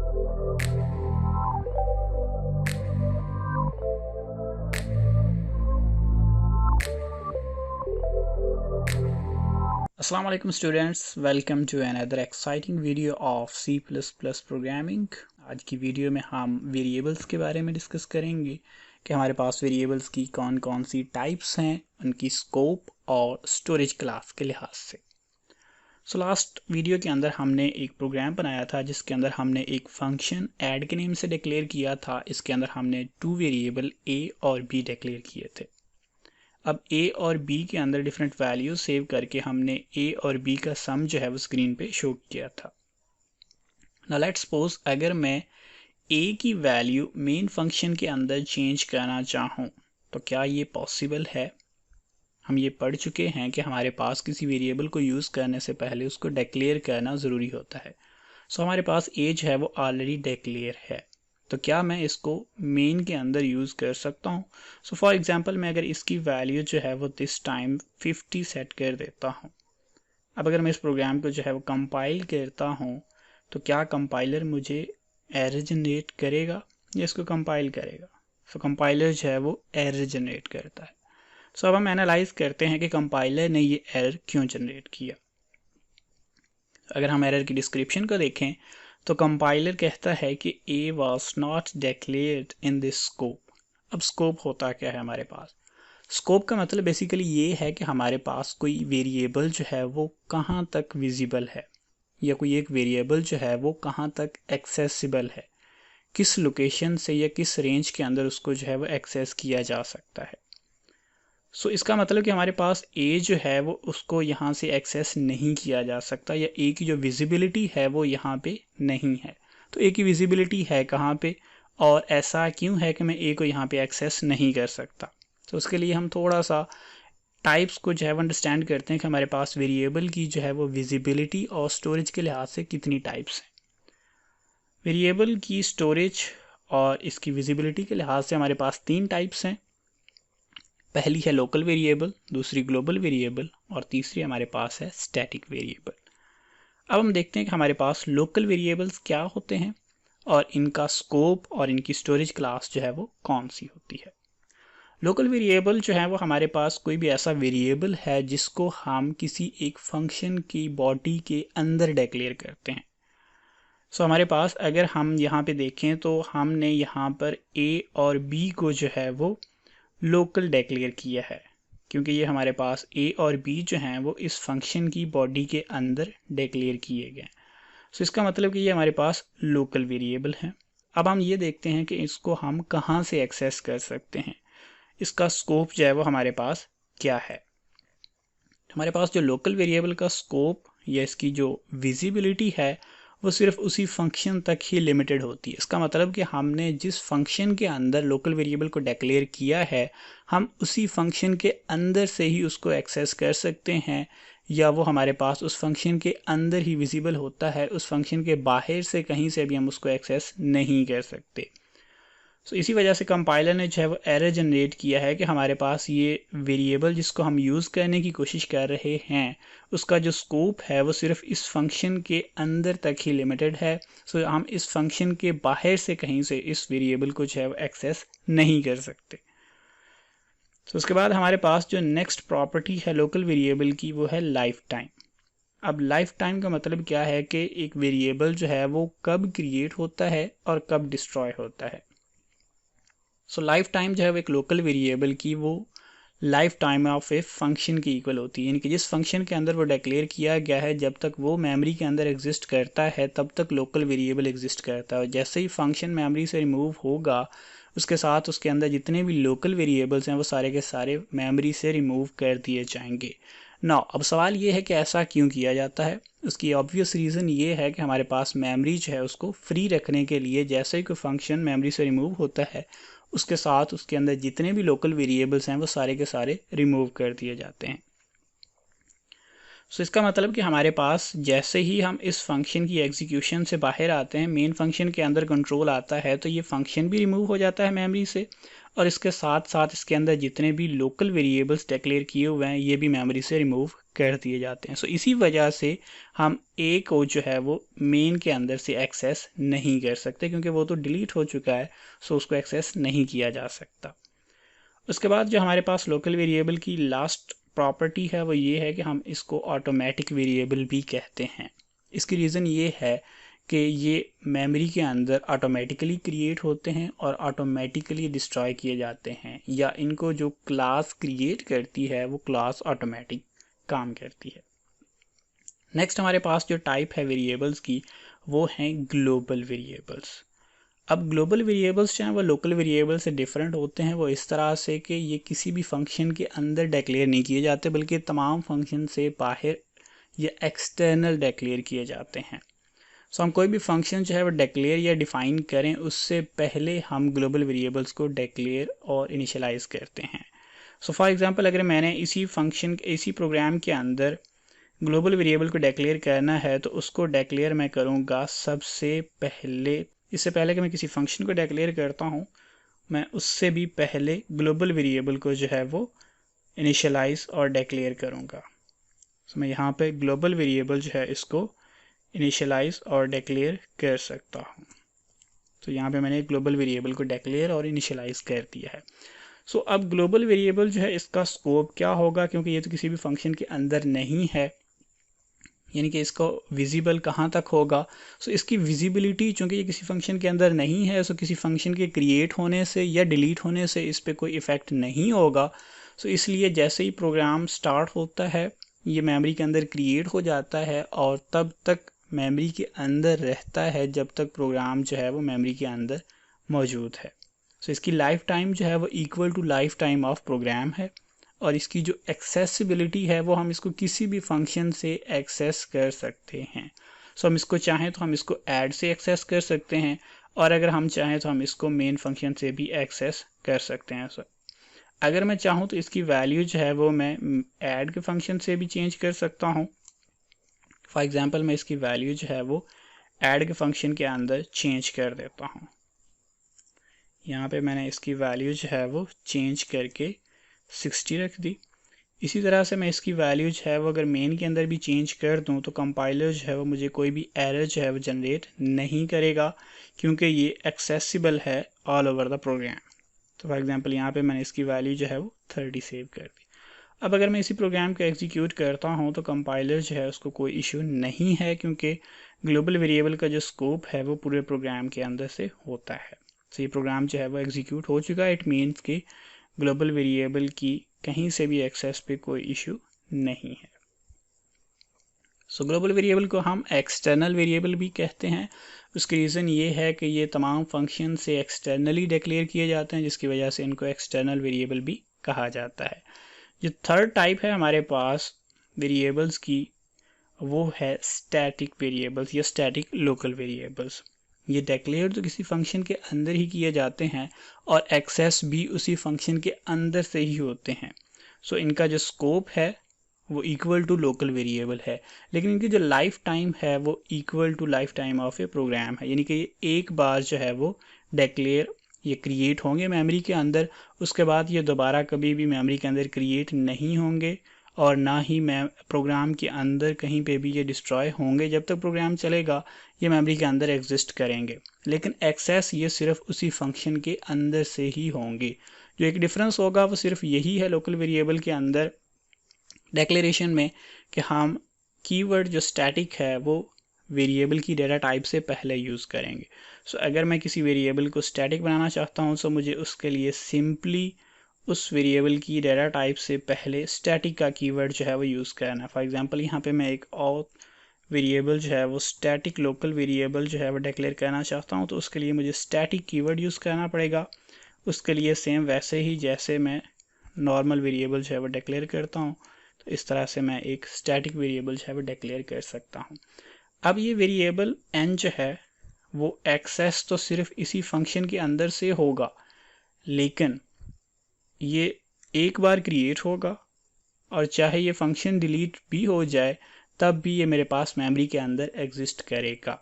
Assalamu alaikum students, welcome to another exciting video of C++ programming। आज की video में हम वेरिएबल्स के बारे में डिस्कस करेंगे कि हमारे पास वेरिएबल्स की कौन कौन सी टाइप्स हैं, उनकी स्कोप और स्टोरेज क्लास के लिहाज से। लास्ट वीडियो के अंदर हमने एक प्रोग्राम बनाया था जिसके अंदर हमने एक फंक्शन ऐड के नेम से डिक्लेयर किया था। इसके अंदर हमने 2 वेरिएबल a और b डिक्लेयर किए थे। अब a और b के अंदर डिफरेंट वैल्यूज सेव करके हमने a और b का सम जो है वो स्क्रीन पे शो किया था। नाउ लेट्स सपोज अगर मैं a की वैल्यू मेन फंक्शन के अंदर चेंज करना चाहूँ तो क्या ये पॉसिबल है? हम ये पढ़ चुके हैं कि हमारे पास किसी वेरिएबल को यूज़ करने से पहले उसको डिक्लेयर करना ज़रूरी होता है। हमारे पास a जो है वो ऑलरेडी डिक्लेयर है, तो क्या मैं इसको मेन के अंदर यूज़ कर सकता हूँ? फॉर एग्जांपल मैं अगर इसकी वैल्यू जो है वो दिस टाइम 50 सेट कर देता हूँ। अब अगर मैं इस प्रोग्राम को जो है वो कंपाइल करता हूँ तो क्या कंपाइलर मुझे एरर जनरेट करेगा या इसको कंपाइल करेगा? कंपाइलर जो है वो एरर जनरेट करता है। अब हम एनालाइज करते हैं कि कंपाइलर ने ये एरर क्यों जनरेट किया। अगर हम एरर की डिस्क्रिप्शन को देखें तो कंपाइलर कहता है कि a was not declared in this scope। अब स्कोप होता क्या है हमारे पास? स्कोप का मतलब बेसिकली ये है कि हमारे पास कोई वेरिएबल जो है वो कहाँ तक विजिबल है या कोई एक वेरिएबल जो है वो कहाँ तक एक्सेसिबल है, किस लोकेशन से या किस रेंज के अंदर उसको जो है वो एक्सेस किया जा सकता है। इसका मतलब कि हमारे पास a जो है वो उसको यहाँ से एक्सेस नहीं किया जा सकता या a की जो विजिबिलिटी है वो यहाँ पे नहीं है। तो a की विजिबिलिटी है कहाँ पे और ऐसा क्यों है कि मैं a को यहाँ पे एक्सेस नहीं कर सकता? उसके लिए हम थोड़ा सा टाइप्स को जो है वो अंडरस्टैंड करते हैं कि हमारे पास वेरिएबल की जो है वो विजिबिलिटी और स्टोरेज के लिहाज से कितनी टाइप्स हैं। वेरिएबल की स्टोरेज और इसकी विजिबिलिटी के लिहाज से हमारे पास 3 टाइप्स हैं। पहली है लोकल वेरिएबल, दूसरी ग्लोबल वेरिएबल और तीसरी हमारे पास है स्टैटिक वेरिएबल। अब हम देखते हैं कि हमारे पास लोकल वेरिएबल्स क्या होते हैं और इनका स्कोप और इनकी स्टोरेज क्लास जो है वो कौन सी होती है। लोकल वेरिएबल जो है वो हमारे पास कोई भी ऐसा वेरिएबल है जिसको हम किसी एक फंक्शन की बॉडी के अंदर डिक्लेयर करते हैं। हमारे पास अगर हम यहाँ पे देखें तो हमने यहाँ पर a और b को जो है वो लोकल डिक्लेयर किया है क्योंकि ये हमारे पास a और b जो हैं वो इस फंक्शन की बॉडी के अंदर डिक्लेयर किए गए। इसका मतलब कि ये हमारे पास लोकल वेरिएबल है। अब हम ये देखते हैं कि इसको हम कहाँ से एक्सेस कर सकते हैं, इसका स्कोप जो है वो हमारे पास क्या है। हमारे पास जो लोकल वेरिएबल का स्कोप या इसकी जो विजिबिलिटी है वो सिर्फ उसी फंक्शन तक ही लिमिटेड होती है। इसका मतलब कि हमने जिस फंक्शन के अंदर लोकल वेरिएबल को डिक्लेयर किया है हम उसी फंक्शन के अंदर से ही उसको एक्सेस कर सकते हैं या वो हमारे पास उस फंक्शन के अंदर ही विजिबल होता है, उस फंक्शन के बाहर से कहीं से भी हम उसको एक्सेस नहीं कर सकते। इसी वजह से कंपाइलर ने जो है वो एरर जनरेट किया है कि हमारे पास ये वेरिएबल जिसको हम यूज़ करने की कोशिश कर रहे हैं उसका जो स्कोप है वो सिर्फ इस फंक्शन के अंदर तक ही लिमिटेड है। हम इस फंक्शन के बाहर से कहीं से इस वेरिएबल को जो है वो एक्सेस नहीं कर सकते। उसके बाद हमारे पास जो नेक्स्ट प्रॉपर्टी है लोकल वेरिएबल की वो है लाइफ टाइम। अब लाइफ टाइम का मतलब क्या है कि एक वेरिएबल जो है वो कब क्रिएट होता है और कब डिस्ट्रॉय होता है। लाइफ टाइम जो है वो एक लोकल वेरिएबल की वो life time of a function की इक्वल होती है, यानी कि जिस फंक्शन के अंदर वो डिक्लेयर किया गया है जब तक वो मेमोरी के अंदर एग्जिस्ट करता है तब तक लोकल वेरिएबल एग्जिस्ट करता है और जैसे ही फंक्शन मेमोरी से रिमूव होगा उसके साथ उसके अंदर जितने भी लोकल वेरिएबल्स हैं वो सारे के सारे मेमोरी से रिमूव कर दिए जाएंगे। ना अब सवाल ये है कि ऐसा क्यों किया जाता है। उसकी ऑब्वियस रीज़न ये है कि हमारे पास मेमोरी जो है उसको फ्री रखने के लिए जैसे ही कोई फंक्शन मेमोरी से रिमूव होता है उसके साथ उसके अंदर जितने भी लोकल वेरिएबल्स हैं वो सारे के सारे रिमूव कर दिए जाते हैं। सो इसका मतलब कि हमारे पास जैसे ही हम इस फंक्शन की एग्जीक्यूशन से बाहर आते हैं, मेन फंक्शन के अंदर कंट्रोल आता है, तो ये फंक्शन भी रिमूव हो जाता है मेमोरी से, और इसके साथ साथ इसके अंदर जितने भी लोकल वेरिएबल्स डिक्लेयर किए हुए हैं ये भी मेमोरी से रिमूव कर दिए जाते हैं। सो इसी वजह से हम ए को जो है वो मेन के अंदर से एक्सेस नहीं कर सकते, क्योंकि वो तो डिलीट हो चुका है, सो उसको एक्सेस नहीं किया जा सकता। उसके बाद जो हमारे पास लोकल वेरिएबल की लास्ट प्रॉपर्टी है वो ये है कि हम इसको ऑटोमेटिक वेरिएबल भी कहते हैं। इसकी रीज़न ये है कि ये मेमोरी के अंदर ऑटोमेटिकली क्रिएट होते हैं और ऑटोमेटिकली डिस्ट्रॉय किए जाते हैं, या इनको जो क्लास क्रिएट करती है वो क्लास ऑटोमेटिक काम करती है। नेक्स्ट हमारे पास जो टाइप है वेरिएबल्स की वो हैं ग्लोबल वेरिएबल्स। अब ग्लोबल वेरिएबल्स चाहे वो लोकल वेरिएबल से डिफरेंट होते हैं वो इस तरह से कि ये किसी भी फंक्शन के अंदर डिक्लेयर नहीं किए जाते, बल्कि तमाम फंक्शन से बाहर या एक्सटर्नल डिक्लेयर किए जाते हैं। सो हम कोई भी फंक्शन जो है वो डिक्लेयर या डिफ़ाइन करें उससे पहले हम ग्लोबल वेरिएबल्स को डिक्लेयर और इनिशियलाइज करते हैं। सो फॉर एग्जांपल अगर मैंने इसी प्रोग्राम के अंदर ग्लोबल वेरिएबल को डिक्लेयर करना है तो उसको डिक्लेयर मैं करूँगा सबसे पहले, इससे पहले कि मैं किसी फंक्शन को डिक्लेयर करता हूँ मैं उससे भी पहले ग्लोबल वेरिएबल को जो है वो इनिशियलाइज और डिक्लेयर करूँगा। तो मैं यहाँ पे ग्लोबल वेरिएबल जो है इसको इनिशियलाइज और डिक्लेयर कर सकता हूँ। तो यहाँ पे मैंने ग्लोबल वेरिएबल को डिक्लेयर और इनिशियलाइज कर दिया है। सो अब ग्लोबल वेरिएबल जो है इसका स्कोप क्या होगा, क्योंकि ये तो किसी भी फंक्शन के अंदर नहीं है, यानी कि इसको विजिबल कहाँ तक होगा। सो इसकी विजिबिलिटी चूँकि ये किसी फंक्शन के अंदर नहीं है, सो किसी फंक्शन के क्रिएट होने से या डिलीट होने से इस पर कोई इफ़ेक्ट नहीं होगा। सो इसलिए जैसे ही प्रोग्राम स्टार्ट होता है ये मेमोरी के अंदर क्रिएट हो जाता है और तब तक मेमोरी के अंदर रहता है जब तक प्रोग्राम जो है वो मेमोरी के अंदर मौजूद है। सो इसकी लाइफ टाइम जो है वो equal to lifetime of program है, और इसकी जो एक्सेसिबिलिटी है वो हम इसको किसी भी फंक्शन से एक्सेस कर सकते हैं। सो हम इसको चाहें तो हम इसको ऐड से एक्सेस कर सकते हैं, और अगर हम चाहें तो हम इसको मेन फंक्शन से भी एक्सेस कर सकते हैं। सो अगर मैं चाहूँ तो इसकी वैल्यू जो है वो मैं ऐड के फंक्शन से भी चेंज कर सकता हूँ। फॉर एग्जांपल मैं इसकी वैल्यू जो है वो ऐड के फंक्शन के अंदर चेंज कर देता हूँ। यहाँ पे मैंने इसकी वैल्यू जो है वो चेंज करके 60 रख दी। इसी तरह से मैं इसकी वैल्यू जो है वो अगर मेन के अंदर भी चेंज कर दूँ तो कंपाइलर जो है वो मुझे कोई भी एरर जो है वो जनरेट नहीं करेगा, क्योंकि ये एक्सेसिबल है ऑल ओवर द प्रोग्राम। तो फॉर एग्जांपल यहाँ पे मैंने इसकी वैल्यू जो है वो 30 सेव कर दी। अब अगर मैं इसी प्रोग्राम को एग्जीक्यूट करता हूँ तो कंपाइलर जो है उसको कोई इशू नहीं है, क्योंकि ग्लोबल वेरिएबल का जो स्कोप है वो पूरे प्रोग्राम के अंदर से होता है। तो ये प्रोग्राम जो है वो एग्जीक्यूट हो चुका है। इट मीन्स कि ग्लोबल वेरिएबल की कहीं से भी एक्सेस पे कोई इशू नहीं है। सो ग्लोबल वेरिएबल को हम एक्सटर्नल वेरिएबल भी कहते हैं। उसकी रीज़न ये है कि ये तमाम फंक्शन से एक्सटर्नली डिक्लेयर किए जाते हैं, जिसकी वजह से इनको एक्सटर्नल वेरिएबल भी कहा जाता है। जो थर्ड टाइप है हमारे पास वेरिएबल्स की वो है स्टैटिक वेरिएबल्स या स्टैटिक लोकल वेरिएबल्स। ये डिक्लेयर तो किसी फंक्शन के अंदर ही किए जाते हैं और एक्सेस भी उसी फंक्शन के अंदर से ही होते हैं। सो इनका जो स्कोप है वो इक्वल टू लोकल वेरिएबल है, लेकिन इनकी जो लाइफ टाइम है वो equal to lifetime of a program है, यानी कि ये एक बार जो है वो डिक्लेयर ये क्रिएट होंगे मेमोरी के अंदर, उसके बाद ये दोबारा कभी भी मेमोरी के अंदर क्रिएट नहीं होंगे और ना ही प्रोग्राम के अंदर कहीं पे भी ये डिस्ट्रॉय होंगे। जब तक प्रोग्राम चलेगा ये मेमोरी के अंदर एग्जिस्ट करेंगे, लेकिन एक्सेस ये सिर्फ उसी फंक्शन के अंदर से ही होंगे। जो एक डिफरेंस होगा वो सिर्फ यही है लोकल वेरिएबल के अंदर डिक्लेरेशन में कि हम कीवर्ड जो स्टैटिक है वो वेरिएबल की डेटा टाइप से पहले यूज़ करेंगे। सो अगर मैं किसी वेरिएबल को स्टैटिक बनाना चाहता हूँ तो मुझे उसके लिए सिंपली उस वेरिएबल की डेटा टाइप से पहले स्टैटिक का कीवर्ड जो है वो यूज़ करना है। फॉर एग्जांपल यहाँ पे मैं एक और वेरिएबल जो है वो स्टैटिक लोकल वेरिएबल जो है वो डिक्लेयर करना चाहता हूँ, तो उसके लिए मुझे स्टैटिक कीवर्ड यूज़ करना पड़ेगा। उसके लिए सेम वैसे ही जैसे मैं नॉर्मल वेरिएबल जो है वो डिक्लेयर करता हूँ, तो इस तरह से मैं एक स्टैटिक वेरिएबल जो है वो डिक्लेयर कर सकता हूँ। अब ये वेरिएबल n जो है वो एक्सेस तो सिर्फ इसी फंक्शन के अंदर से होगा, लेकिन ये एक बार क्रिएट होगा और चाहे ये फंक्शन डिलीट भी हो जाए तब भी ये मेरे पास मेमोरी के अंदर एग्जिस्ट करेगा।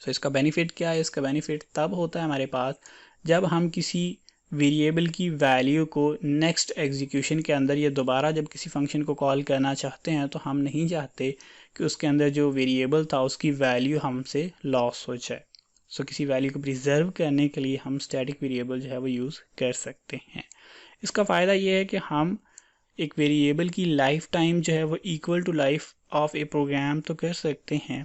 सो इसका बेनिफिट क्या है? इसका बेनिफिट तब होता है हमारे पास जब हम किसी वेरिएबल की वैल्यू को नेक्स्ट एग्जीक्यूशन के अंदर या दोबारा जब किसी फंक्शन को कॉल करना चाहते हैं तो हम नहीं चाहते कि उसके अंदर जो वेरिएबल था उसकी वैल्यू हमसे लॉस हो जाए। सो किसी वैल्यू को प्रिजर्व करने के लिए हम स्टैटिक वेरिएबल जो है वो यूज़ कर सकते हैं। इसका फ़ायदा ये है कि हम एक वेरिएबल की लाइफ टाइम जो है वो equal to life of a program तो कर सकते हैं,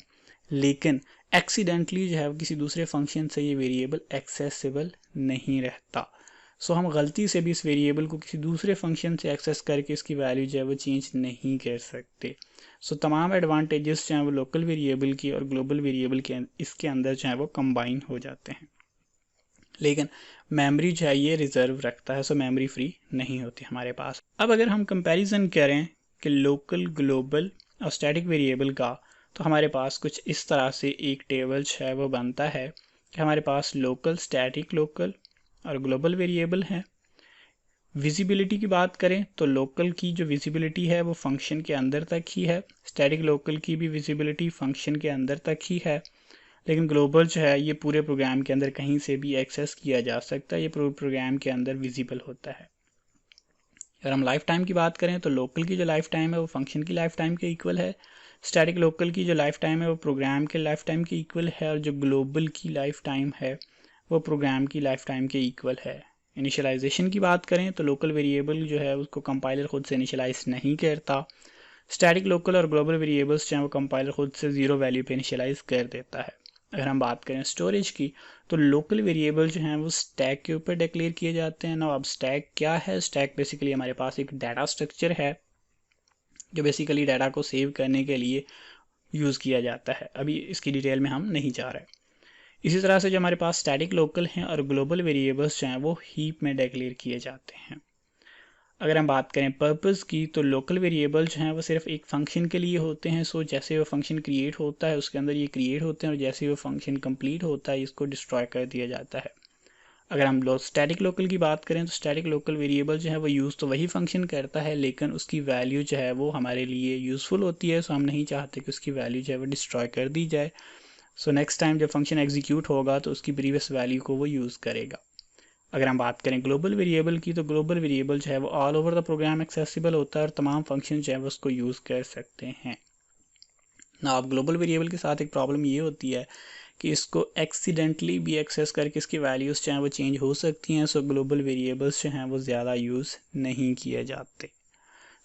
लेकिन एक्सीडेंटली जो है किसी दूसरे फंक्शन से ये वेरिएबल एक्सेसिबल नहीं रहता। सो हम गलती से भी इस वेरिएबल को किसी दूसरे फंक्शन से एक्सेस करके इसकी वैल्यू जो है वो चेंज नहीं कर सकते। सो तमाम एडवांटेजेस जो हैं वो लोकल वेरिएबल की और ग्लोबल वेरिएबल के इसके अंदर जो है वो कंबाइन हो जाते हैं, लेकिन मेमोरी जो है ये रिजर्व रखता है। सो मेमोरी फ्री नहीं होती हमारे पास। अब अगर हम कंपैरिजन करें कि लोकल, ग्लोबल और स्टैटिक वेरिएबल का, तो हमारे पास कुछ इस तरह से एक टेबल जो है वो बनता है कि हमारे पास लोकल, स्टैटिक लोकल और ग्लोबल वेरिएबल हैं। विजिबिलिटी की बात करें तो लोकल की जो विजिबिलिटी है वो फंक्शन के अंदर तक ही है, स्टैटिक लोकल की भी विजिबिलिटी फंक्शन के अंदर तक ही है, लेकिन ग्लोबल जो है ये पूरे प्रोग्राम के अंदर कहीं से भी एक्सेस किया जा सकता है, ये पूरे प्रोग्राम के अंदर विजिबल होता है। अगर हम लाइफ टाइम की बात करें तो लोकल की जो लाइफ टाइम है वो फंक्शन की लाइफ टाइम के इक्वल है, स्टैटिक लोकल की जो लाइफ टाइम है वो प्रोग्राम के लाइफ टाइम के इक्वल है, और जो ग्लोबल की लाइफ टाइम है वो प्रोग्राम की लाइफ टाइम के इक्वल है। इनिशियलाइजेशन की बात करें तो लोकल वेरिएबल जो है उसको कंपाइलर खुद से इनिशियलाइज नहीं करता, स्टैटिक लोकल और ग्लोबल वेरिएबल्स जो है वो कंपाइलर खुद से ज़ीरो वैल्यू पे इनिशियलाइज कर देता है। अगर हम बात करें स्टोरेज की तो लोकल वेरिएबल जो हैं वो स्टैक के ऊपर डिक्लेयर किए जाते हैं ना। अब स्टैक क्या है? स्टैक बेसिकली हमारे पास एक डाटा स्ट्रक्चर है जो बेसिकली डाटा को सेव करने के लिए यूज़ किया जाता है। अभी इसकी डिटेल में हम नहीं जा रहे। इसी तरह से जो हमारे पास स्टैटिक लोकल हैं और ग्लोबल वेरिएबल्स जो हैं वो हीप में डिक्लेयर किए जाते हैं। अगर हम बात करें पर्पस की तो लोकल वेरिएबल जो हैं वो सिर्फ एक फंक्शन के लिए होते हैं। सो जैसे वो फंक्शन क्रिएट होता है उसके अंदर ये क्रिएट होते हैं, और जैसे वो फंक्शन कंप्लीट होता है इसको डिस्ट्रॉय कर दिया जाता है। अगर हम स्टैटिक लोकल की बात करें तो स्टैटिक लोकल वेरिएबल जो है वो यूज़ तो वही फंक्शन करता है, लेकिन उसकी वैल्यू जो है वो हमारे लिए यूज़फुल होती है। सो हम नहीं चाहते कि उसकी वैल्यू जो है वो डिस्ट्रॉय कर दी जाए। सो नेक्स्ट टाइम जब फंक्शन एग्जीक्यूट होगा तो उसकी प्रीवियस वैल्यू को वो यूज़ करेगा। अगर हम बात करें ग्लोबल वेरिएबल की तो ग्लोबल वेरिएबल जो है वो all over the program accessible होता है और तमाम फंक्शन जो है वो उसको यूज़ कर सकते हैं ना। अब ग्लोबल वेरिएबल के साथ एक प्रॉब्लम ये होती है कि इसको एक्सीडेंटली भी एक्सेस करके इसकी वैल्यूज़ जो हैं वो चेंज हो सकती हैं। सो ग्लोबल वेरिएबल्स जो हैं वो ज़्यादा यूज़ नहीं किए जाते।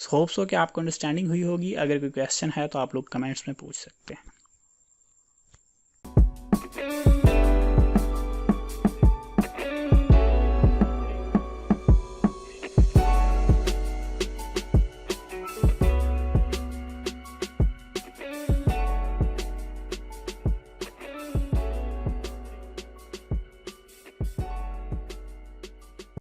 होप्स हो कि आपको अंडरस्टैंडिंग हुई होगी। अगर कोई क्वेश्चन है तो आप लोग कमेंट्स में पूछ सकते हैं।